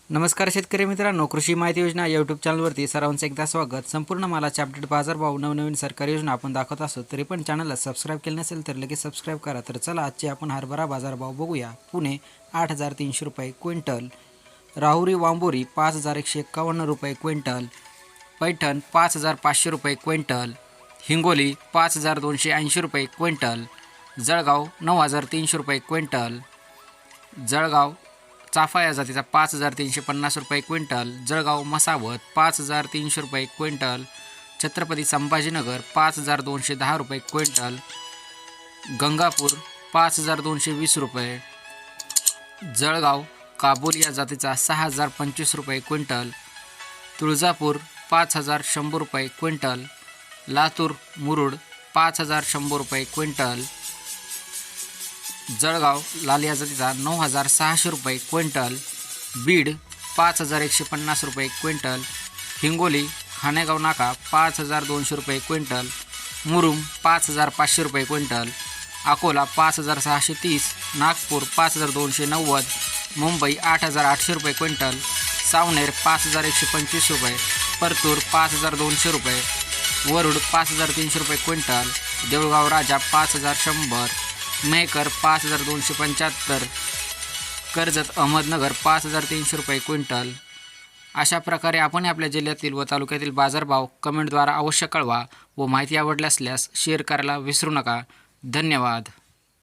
नमस्कार शेतकरी मित्रांनो, कृषी माहिती योजना यूट्यूब चॅनलवरती सर्वांचं एकदा स्वागत। संपूर्ण मालाचे अपडेट, बाजारभाव, नवनवीन सरकारी योजना आपण दाखवत असतो। तरी पण चॅनलला सबस्क्राईब केले नसेल तर लगेच सबस्क्राईब करा। तर चला आजचे आपण हरभरा बाजारभाव बघूया। पुणे 8,300 रुपये क्विंटल, राहुरी वांबोरी 5,151 रुपये क्विंटल, पैठण 5,500 रुपये क्विंटल, हिंगोली 5,280 रुपये क्विंटल, जळगाव 9,300 रुपये क्विंटल, जळगाव चाफा या जातीचा 5,350 रुपये क्विंटल, जळगाव मसावत 5,300 रुपये क्विंटल, छत्रपती संभाजीनगर 5,210 रुपये क्विंटल, गंगापूर 5,220 रुपये, जळगाव काबूल या जातीचा 6,025 रुपये क्विंटल, तुळजापूर 5,100 रुपये क्विंटल, लातूर मुरुड 5,100 रुपये क्विंटल, जळगाव लाल या जातीचा 9,600 रुपये क्विंटल, बीड 5,150 रुपये क्विंटल, हिंगोली खानेगाव नाका 5,200 रुपये क्विंटल, मुरुम 5,500 रुपये क्विंटल, अकोला 5,630, नागपूर 5,290, मुंबई 8,800 रुपये क्विंटल, सावनेर 5,125 रुपये, परतूर 5,200 रुपये, वरुड 5,300 रुपये क्विंटल, देऊळगाव राजा 5,100, मेहकर 5,275, कर्जत अहमदनगर 5,300 रुपये क्विंटल। अशा प्रकारे आपण आपल्या जिल्ह्यातील व तालुक्यातील बाजारभाव कमेंटद्वारा अवश्य कळवा व माहिती आवडली असल्यास शेअर करायला विसरू नका। धन्यवाद।